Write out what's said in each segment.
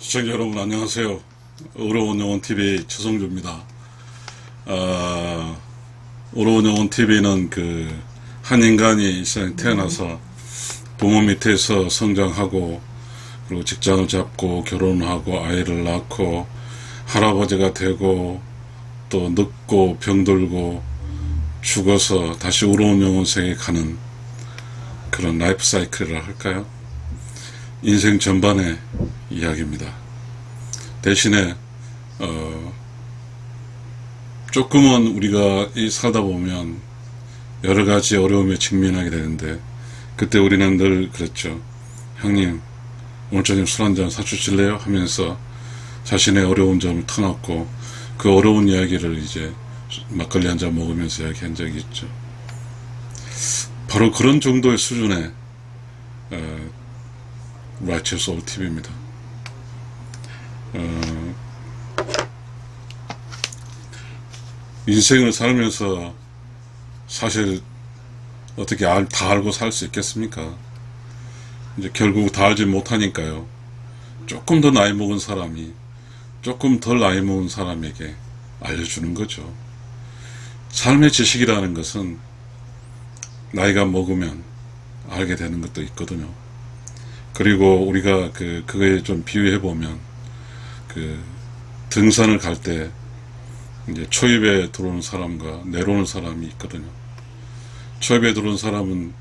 시청자 여러분 안녕하세요. 어려운 영혼TV 최성주입니다. 어려운 영혼TV는 한 인간이 이 세상에 태어나서 부모 밑에서 성장하고 그리고 직장을 잡고 결혼하고 아이를 낳고 할아버지가 되고 또 늙고 병들고 죽어서 다시 어려운 영혼 세계에 가는 그런 라이프 사이클이라 할까요? 인생 전반의 이야기입니다. 대신에 조금은 우리가 살다 보면 여러 가지 어려움에 직면하게 되는데, 그때 우리는 늘 그랬죠. 형님 오늘 저녁 술 한잔 사주실래요? 하면서 자신의 어려운 점을 터놓고 그 어려운 이야기를 이제 막걸리 한잔 먹으면서 이야기한 적이 있죠. 바로 그런 정도의 수준의 Righteous Soul TV입니다. 인생을 살면서 사실 어떻게 다 알고 살 수 있겠습니까? 이제 결국 다 알지 못하니까요. 조금 더 나이 먹은 사람이 조금 덜 나이 먹은 사람에게 알려주는 거죠. 삶의 지식이라는 것은 나이가 먹으면 알게 되는 것도 있거든요. 그리고 우리가 그거에 좀 비유해보면, 등산을 갈 때 이제 초입에 들어오는 사람과 내려오는 사람이 있거든요. 초입에 들어오는 사람은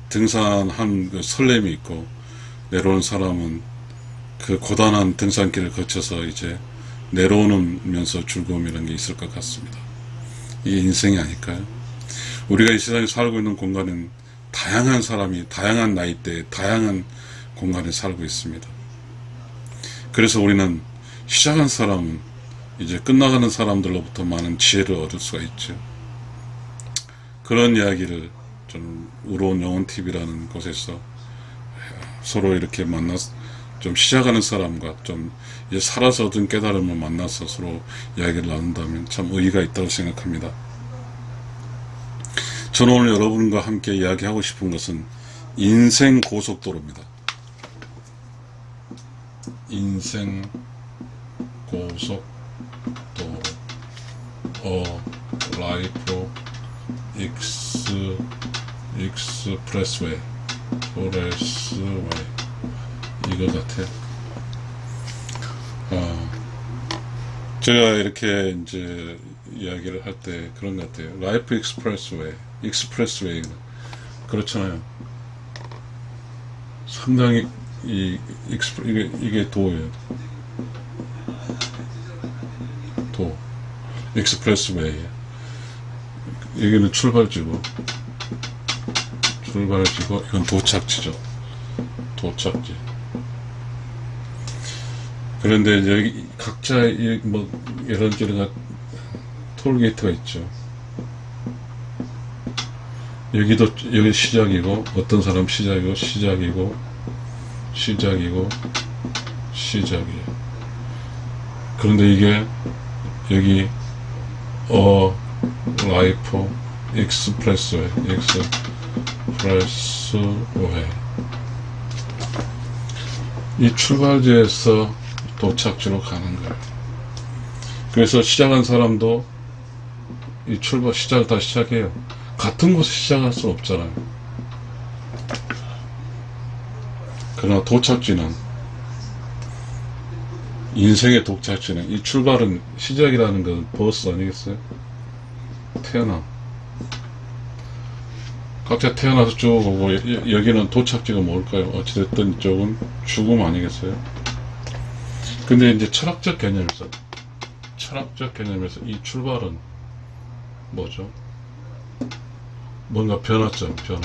등산한 그 설렘이 있고, 내려오는 사람은 그 고단한 등산길을 거쳐서 이제 내려오면서 즐거움이라는 게 있을 것 같습니다. 이게 인생이 아닐까요? 우리가 이 세상에 살고 있는 공간은 다양한 사람이 다양한 나이대에 다양한 공간에 살고 있습니다. 그래서 우리는 시작한 사람은 이제 끝나가는 사람들로부터 많은 지혜를 얻을 수가 있죠. 그런 이야기를 좀 어려운 영혼TV라는 곳에서 서로 이렇게 만나서 좀 시작하는 사람과 좀 이제 살아서 얻은 깨달음을 만나서 서로 이야기를 나눈다면 참 의의가 있다고 생각합니다. 저는 오늘 여러분과 함께 이야기하고 싶은 것은 인생 고속도로입니다. 인생 고속도로, 라이프 익스프레스웨이, 이거 같아요. 제가 이렇게 이제 이야기를 할 때 그런 것 같아요. 라이프 익스프레스웨이 그렇잖아요. 상당히 이게 도예요. 도. 익스프레스웨이. 여기는 출발지고, 이건 도착지죠. 도착지. 그런데 여기 각자 이런저런 톨게이트가 있죠. 여기 시작이고, 어떤 사람 시작이에요. 그런데 이게 여기 라이프 익스프레스웨이 이 출발지에서 도착지로 가는 거예요. 그래서 시작한 사람도 이 시작을 다시 시작해요. 같은 곳에 시작할 수 없잖아요. 그러나 인생의 도착지는, 이 출발은, 시작이라는 건 버스 아니겠어요? 태어남. 각자 태어나서 쭉 오고, 여기는 도착지가 뭘까요? 어찌됐든 이쪽은 죽음 아니겠어요? 근데 이제 철학적 개념에서 이 뭐죠? 뭔가 변곡점이죠.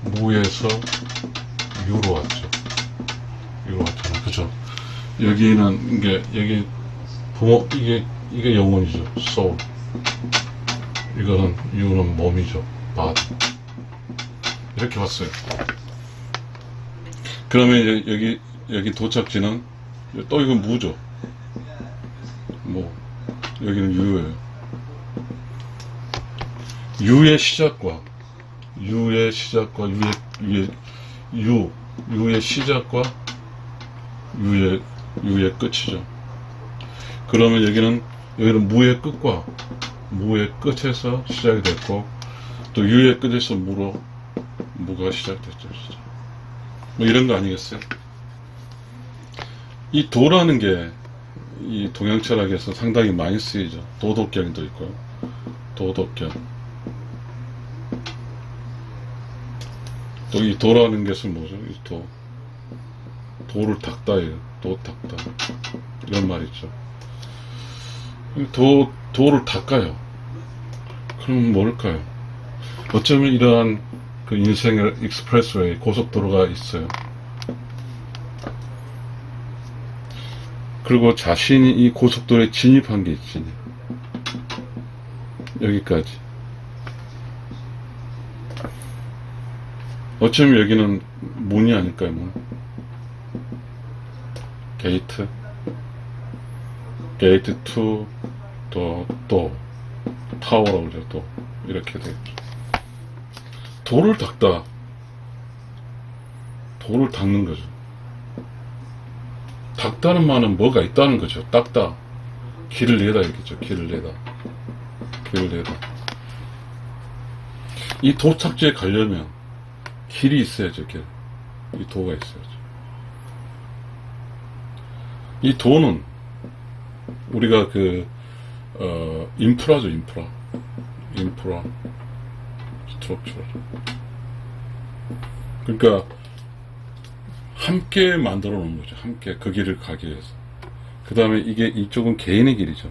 무에서 유로 왔죠. 그죠? 여기는 여기 이게 영혼이죠. 소울. 이거는 유는 몸이죠. 바디. 이렇게 봤어요. 그러면 여기 도착지는 또 이건 무죠. 여기는 유예요. 유의 시작과 유의 유의 시작과 유의 끝이죠. 그러면 여기는 무의 끝과 무의 끝에서 시작이 됐고, 또 유의 끝에서 무가 시작됐죠. 뭐 이런 거 아니겠어요? 이 도라는 게 이 동양 철학에서 상당히 많이 쓰이죠. 도덕경도 있고요. 도덕경. 또 이 도라는 것은 뭐죠? 이 도를 닦다예요. 도 닦다. 이런 말 있죠. 도를 닦아요. 그럼 뭘까요? 어쩌면 이러한 그 인생의 익스프레스웨이, 고속도로가 있어요. 그리고 자신이 이 고속도로에 진입한 게 있지. 여기까지. 어쩌면 여기는 문이 아닐까요, 문? 게이트 투, 또, 타워라고 그러죠, 또. 이렇게 되겠죠. 도를 닦다. 도를 닦는 거죠. 닦다는 말은 뭐가 있다는 거죠. 닦다. 길을 내다 이렇겠죠. 길을 내다. 이 도착지에 가려면 길이 있어야죠. 길. 이 도가 있어야죠. 이 도는 우리가 인프라죠. 인프라. 스트럭처. 그러니까 함께 만들어 놓은 거죠. 함께 그 길을 가기 위해서. 그 다음에 이쪽은 개인의 길이죠.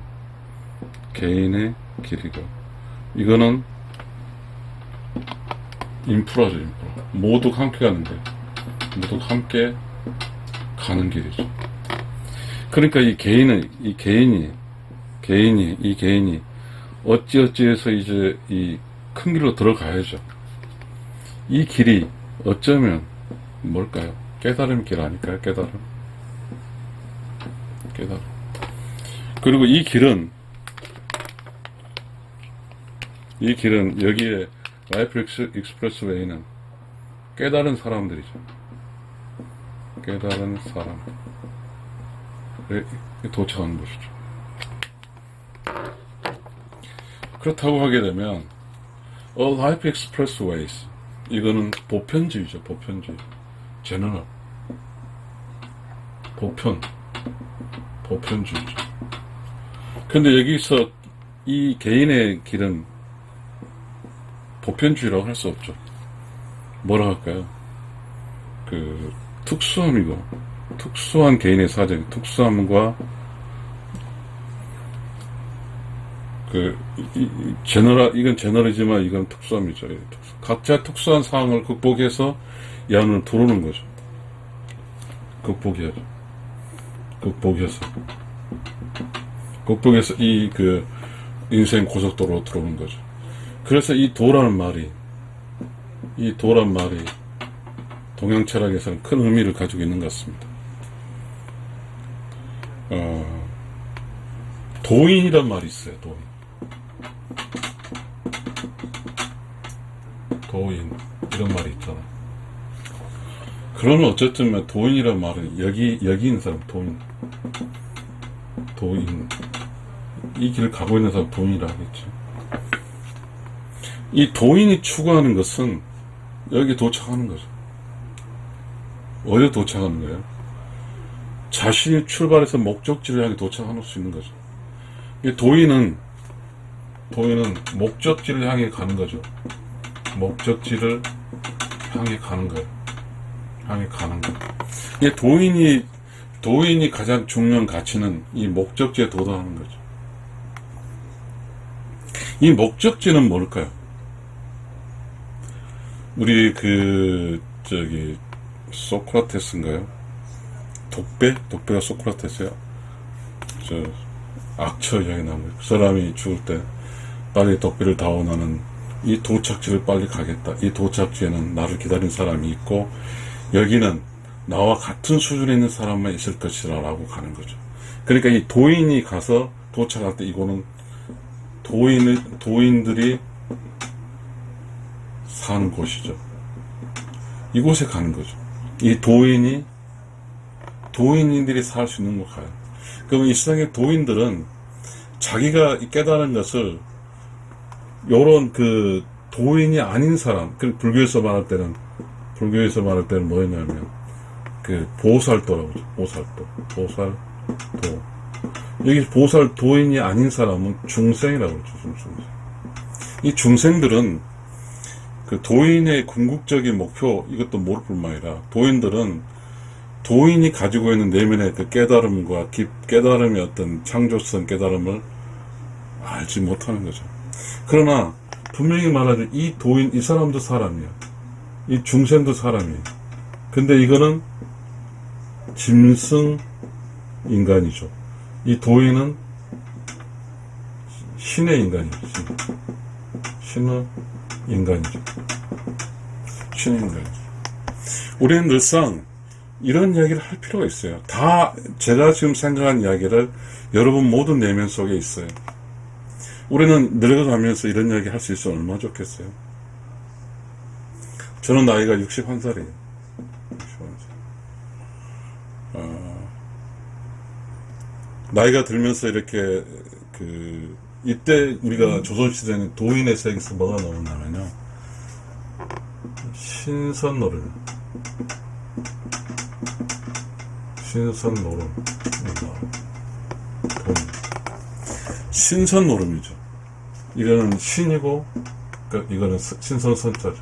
개인의 길이고, 이거는 인프라죠. 인프라. 모두 함께 가는데, 모두 함께 가는 길이죠. 그러니까 이 개인이 어찌어찌해서 이제 이 큰 길로 들어가야죠. 이 길이 어쩌면 뭘까요? 깨달음 길 아닐까요? 깨달음. 그리고 이 길은 여기에 라이프 익스프레스웨이는 깨달은 사람들이죠. 깨달은 사람들. 도착하는 곳이죠. 그렇다고 하게 되면 라이프 익스프레스웨이스, 이거는 보편주의죠. 보편주의. 제너럴. 보편주의죠. 근데 여기서 이 개인의 길은 보편주의라고 할 수 없죠. 뭐라 할까요? 특수함이고, 특수한 개인의 사정, 특수함과 이건 제너럴이지만 이건 특수함이죠. 각자 특수한 상황을 극복해서 이 안으로 들어오는 거죠. 극복해서 인생 고속도로로 들어오는 거죠. 그래서 이 도란 말이 동양 철학에서는 큰 의미를 가지고 있는 것 같습니다. 도인이란 말이 있어요. 도인 이런 말이 있잖아요. 그러면 어쨌든 도인이란 말은 여기 있는 사람, 도인 이 길을 가고 있는 사람 도인이라 하겠죠. 이 도인이 추구하는 것은 여기 도착하는 거죠. 어디에 도착하는 거예요? 자신이 출발해서 목적지를 향해 도착할 수 있는 거죠. 이 도인은 목적지를 향해 가는 거죠. 목적지를 향해 가는 거예요. 이 도인이 가장 중요한 가치는 이 목적지에 도달하는 거죠. 이 목적지는 뭘까요? 우리 소크라테스인가요? 독배가 소크라테스야. 악처 여행 나무. 그 사람이 죽을 때 빨리 독배를 다원하는 이 도착지를 빨리 가겠다. 이 도착지에는 나를 기다린 사람이 있고 여기는 나와 같은 수준에 있는 사람만 있을 것이라 라고 가는 거죠. 그러니까 이 도인이 가서 도착할 때 이거는 도인들이 사는 곳이죠. 이곳에 가는 거죠. 이 도인들이 살 수 있는 곳 가요. 그럼 이 세상의 도인들은 자기가 깨달은 것을 요런 그 도인이 아닌 사람, 그 불교에서 말할 때는 뭐였냐면 그 보살도라고 하죠. 보살도. 여기 보살도인이 아닌 사람은 중생이라고 그러죠. 이 중생들은 그 도인의 궁극적인 목표, 이것도 모를 뿐만 아니라 도인들은 도인이 가지고 있는 내면의 그 깨달음과 깨달음의 어떤 창조성 깨달음을 알지 못하는 거죠. 그러나 분명히 말하죠. 이 도인, 이 사람도 사람이야. 이 중생도 사람이에요. 근데 이거는 짐승 인간이죠. 이 도인은 신의 인간이죠. 신의 인간이죠. 신의 인간이죠. 우리는 늘상 이런 이야기를 할 필요가 있어요. 다 제가 지금 생각한 이야기를 여러분 모든 내면 속에 있어요. 우리는 늙어가면서 이런 이야기 할 수 있으면 얼마나 좋겠어요. 저는 나이가 61살이에요. 61살. 나이가 들면서 이렇게 이때 우리가 조선시대는 도인의 세계에서 뭐가 나오냐면요, 신선노름. 신선노름이죠. 이거는 신이고, 그러니까 이거는 신선선자죠.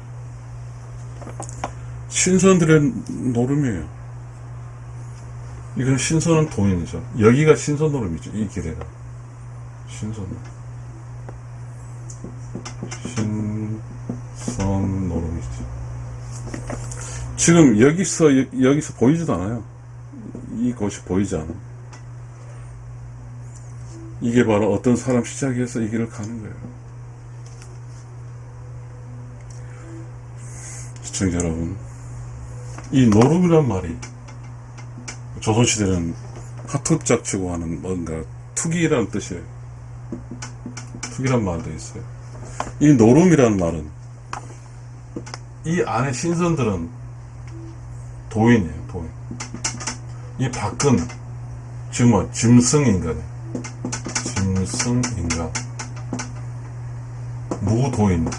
신선들의 노름이에요. 이건 신선은 도인이죠. 여기가 신선노름이죠. 이 기대가 신선노름이죠. 지금 여기서 보이지도 않아요. 이곳이 보이지 않아. 이게 바로 어떤 사람 시작해서 이 길을 가는 거예요. 시청자 여러분, 이 노름이란 말이 조선시대는 화투짝치고 하는 뭔가 투기라는 뜻이에요. 투기란 말도 있어요. 이 노름이라는 말은 이 안에 신선들은 도인이에요. 도인. 이 밖은 지금 짐승인간이에요. 짐승인간. 무도인.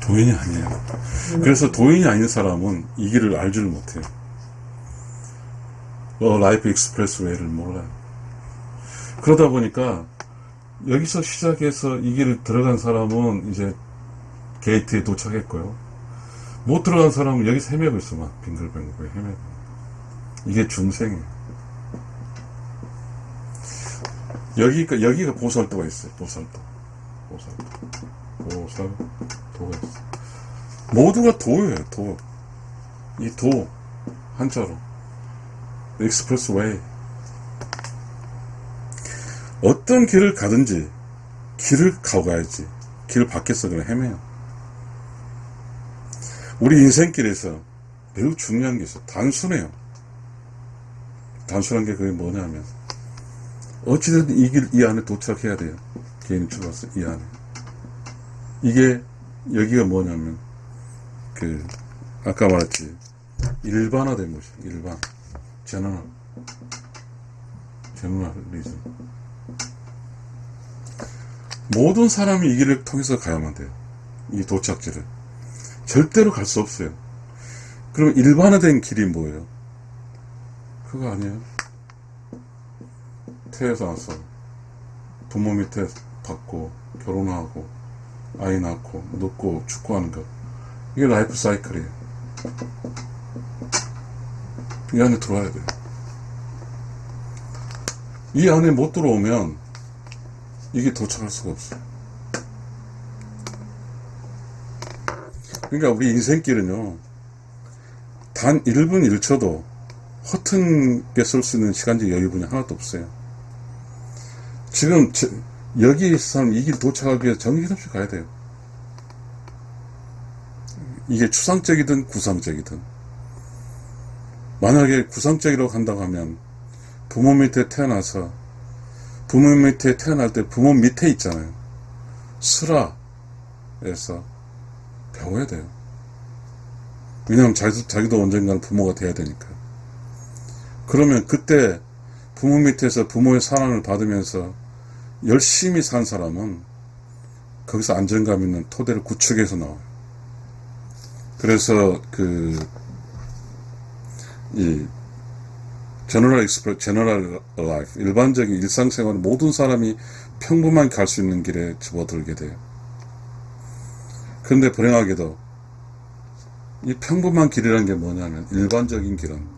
도인이 아니에요. 그래서 도인이 아닌 사람은 이 길을 알지를 못해요. 라이프 익스프레스 웨이를 몰라요. 그러다 보니까 여기서 시작해서 이 길을 들어간 사람은 이제 게이트에 도착했고요. 못 들어간 사람은 여기서 헤매고 있어. 막 빙글빙글 헤매고. 이게 중생이에요. 여기가 보살도가 있어요. 보살도가 있어요. 모두가 도예요. 이 도 한자로 익스프레스 웨이. 어떤 길을 가든지 길을 가고 가야지. 길 밖에서 그냥 헤매요. 우리 인생길에서 매우 중요한 게 있어요. 단순해요. 단순한 게 그게 뭐냐면 어찌든 이 안에 도착해야 돼요. 개인 출발서 이 안에. 이게 여기가 뭐냐면 아까 말했지, 일반화된 곳이에요. 제너럴리즘. 모든 사람이 이 길을 통해서 가야만 돼요. 이 도착지를. 절대로 갈 수 없어요. 그럼 일반화된 길이 뭐예요? 그거 아니에요. 태어나서 부모 밑에 받고 결혼하고 아이 낳고 늙고 죽고 하는 것. 이게 라이프 사이클이에요. 이 안에 들어와야 돼요. 이 안에 못 들어오면 이게 도착할 수가 없어요. 그러니까 우리 인생길은요, 단 1분 1초도 허튼게 쓸 수 있는 시간적 여유분이 하나도 없어요. 지금 여기 사람 이 길 도착하기 위해서 정신없이 가야 돼요. 이게 추상적이든 구상적이든. 만약에 구상적이라고 한다고 하면 부모 밑에 태어나서 부모 밑에 태어날 때 부모 밑에 있잖아요. 슬라에서 배워야 돼요. 왜냐하면 자기도 언젠가는 부모가 돼야 되니까. 그러면 그때 부모 밑에서 부모의 사랑을 받으면서 열심히 산 사람은 거기서 안정감 있는 토대를 구축해서 나와요. 그래서 이 제너럴 라이프, 일반적인 일상생활 모든 사람이 평범하게 갈 수 있는 길에 접어들게 돼요. 그런데 불행하게도 이 평범한 길이라는 게 뭐냐면, 일반적인 길은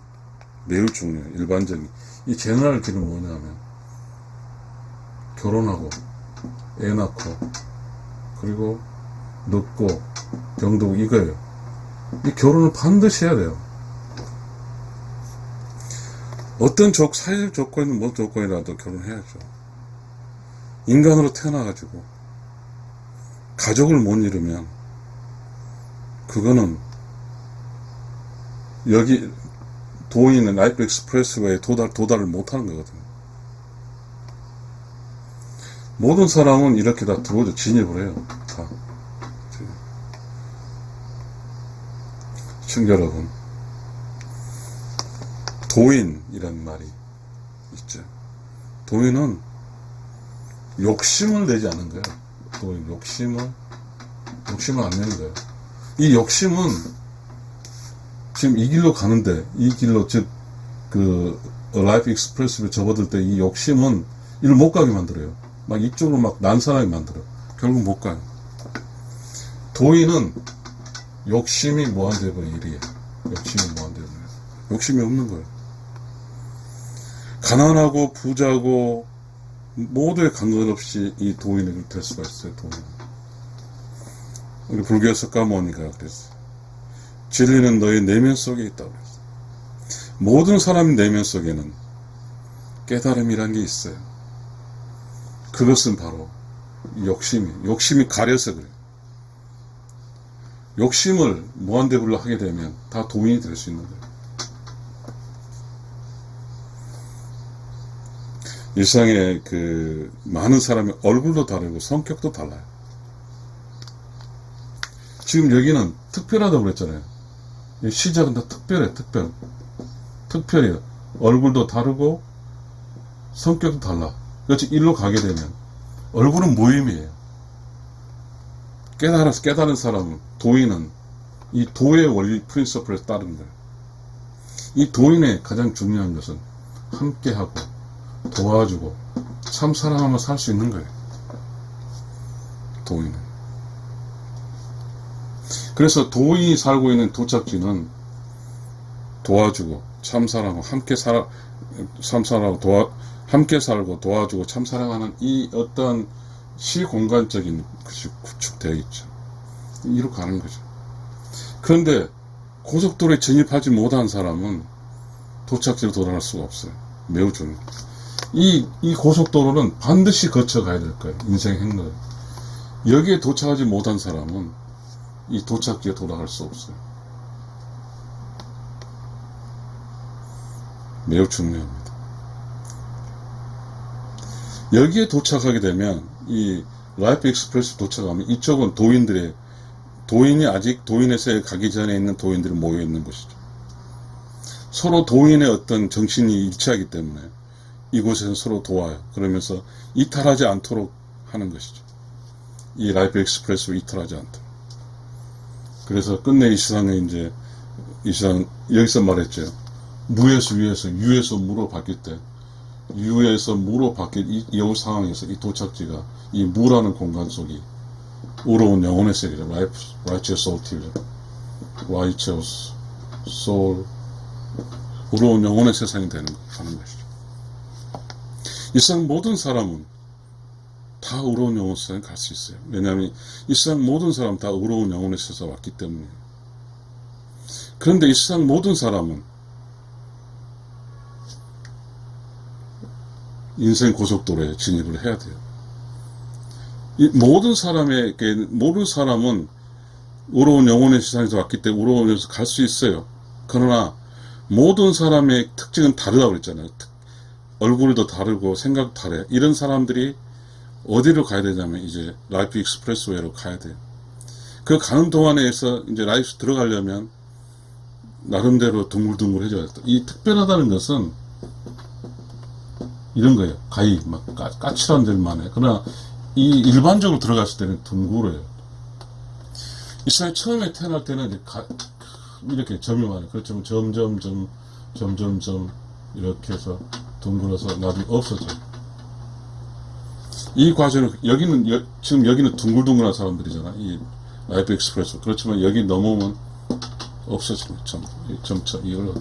매우 중요해요. 일반적인 이 제너럴 길은 뭐냐면, 결혼하고 애 낳고 그리고 늙고 병들고 이거예요. 이 결혼을 반드시 해야 돼요. 어떤 사회적 조건이든 뭔 조건이라도 결혼해야죠. 인간으로 태어나가지고 가족을 못 이루면 그거는 여기 도인은 라이프 익스프레스웨이에 도달을 못하는 거거든요. 모든 사람은 이렇게 다 들어오죠. 진입을 해요. 다. 시청자 여러분, 도인이라는 말이 있죠. 도인은 욕심을 내지 않은 거예요. 도인, 욕심을 안 내는 거예요. 이 욕심은 지금 이 길로 가는데, 이 길로, 즉, 라이프 익스프레스를 접어들 때 이 욕심은 이를 못 가게 만들어요. 막 이쪽으로 막 난 사람이 만들어. 결국 못 가요. 도인은 욕심이 무한대버린 일이에요. 욕심이 무한대버린 일. 욕심이 없는 거예요. 가난하고 부자고 모두의 관계없이 이 도인이 될 수가 있어요. 도인. 우리 불교 석가모니가 그랬어요. 진리는 너의 내면 속에 있다고 그랬어요. 모든 사람 내면 속에는 깨달음이란 게 있어요. 그것은 바로 욕심이 가려서 그래요. 욕심을 무한대불로 하게 되면 다 도인이 될 수 있는 거예요. 일상에 많은 사람의 얼굴도 다르고 성격도 달라요. 지금 여기는 특별하다고 그랬잖아요. 시작은 다 특별해요. 얼굴도 다르고 성격도 달라. 그렇지, 일로 가게 되면 얼굴은 무의미해요. 깨달은 사람은, 도인은 이 도의 원리 프린서플에 따른 거예요. 이 도인의 가장 중요한 것은 함께하고 도와주고 참 사랑하며 살 수 있는 거예요. 도인은. 그래서 도인이 살고 있는 도착지는 도와주고 참 사랑하고 함께 살고 도와주고 참 사랑하는 이 어떤 시공간적인 것이 구축되어 있죠. 이로 가는 거죠. 그런데 고속도로에 진입하지 못한 사람은 도착지로 도달할 수가 없어요. 매우 중요해요. 이 고속도로는 반드시 거쳐가야 될 거예요. 인생 행로. 여기에 도착하지 못한 사람은 이 도착지에 도달할 수 없어요. 매우 중요합니다. 여기에 도착하게 되면 이 라이프 익스프레스 도착하면 이쪽은 도인이 아직 도인의 세에 가기 전에 있는 도인들이 모여 있는 곳이죠. 서로 도인의 어떤 정신이 일치하기 때문에 이곳에서 서로 도와요. 그러면서 이탈하지 않도록 하는 것이죠. 이 라이프 익스프레스로 이탈하지 않도록. 그래서 끝내 이 세상에 여기서 말했죠. 무에서 위에서, 유에서 무로 바뀔 때, 유에서 무로 바뀔 이 상황에서 이 도착지가 이 무라는 공간 속이 의로운 영혼의 세계죠. Righteous Soul Teacher. Righteous Soul. 의로운 영혼의 세상이 하는 것이죠. 이 세상 모든 사람은 다 의로운 영혼의 세상에 갈 수 있어요. 왜냐하면 이 세상 모든 사람 다 의로운 영혼의 세상에 왔기 때문이에요. 그런데 이 세상 모든 사람은 인생 고속도로에 진입을 해야 돼요. 이 모든 사람은 의로운 영혼의 세상에서 왔기 때문에 의로운 영혼에서 갈 수 있어요. 그러나 모든 사람의 특징은 다르다고 그랬잖아요. 얼굴도 다르고 생각도 다르요. 이런 사람들이 어디로 가야 되냐면 이제 라이프 익스프레스웨이로 가야 돼요. 그 가는 동안에서 이제 라이프 들어가려면 나름대로 둥글둥글해져야 돼. 이 특별하다는 것은 이런 거예요. 가히 막 까칠한 데만 해. 그러나 이 일반적으로 들어갔을 때는 둥글어요. 이 사람이 처음에 태어날 때는 이렇게 점이 많아요. 그렇지만 점점 이렇게 해서 둥글어서 나중에 없어져요. 이 과정은 지금 여기는 둥글둥글한 사람들이잖아. 이 라이프 익스프레소. 그렇지만 여기 넘어오면 없어집니다. 점점 이걸로.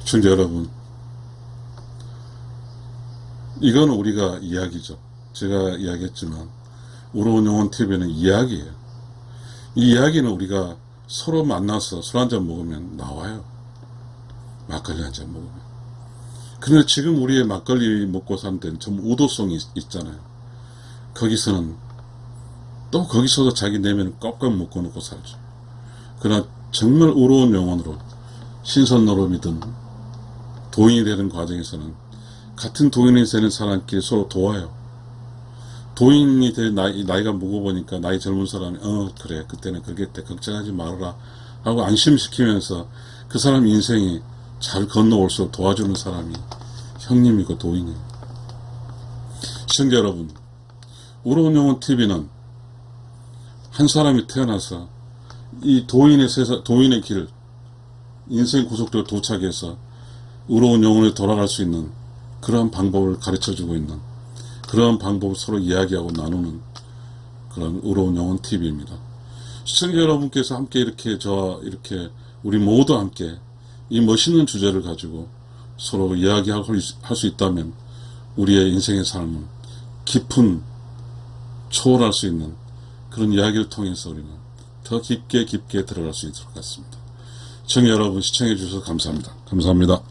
시청자 여러분, 이건 우리가 이야기죠. 제가 이야기했지만 우러운 영혼 TV는 이야기예요. 이 이야기는 우리가 서로 만나서 술 한잔 먹으면 나와요. 막걸리 한잔 먹으면. 그런데 지금 우리의 막걸리 먹고 사는 데는 좀 우도성이 있잖아요. 거기서는 또 거기서도 자기 내면을 꽉꽉 먹고 놓고 살죠. 그러나 정말 우러운 영혼으로 신선 노름이든 도인이 되는 과정에서는 같은 도인이 되는 사람끼리 서로 도와요. 도인이 될 나이가 먹어보니까 나이 젊은 사람이 그래 그때는 그랬대 걱정하지 말아라 하고 안심시키면서 그 사람 인생이 잘 건너올수록 도와주는 사람이 형님이고 도인이에요. 시청자 여러분, 우러운 영혼 TV는 한 사람이 태어나서 이 도인의 길, 인생 구속도에 도착해서 우러운 영혼에 돌아갈 수 있는 그러한 방법을 가르쳐주고 있는, 그러한 방법을 서로 이야기하고 나누는 그런 우러운 영혼 TV입니다. 시청자 여러분께서 함께 이렇게 우리 모두 함께 이 멋있는 주제를 가지고 서로 이야기할 수 있다면 우리의 인생의 삶은 깊은 초월할 수 있는 그런 이야기를 통해서 우리는 더 깊게 들어갈 수 있을 것 같습니다. 시청자 여러분 시청해 주셔서 감사합니다. 감사합니다.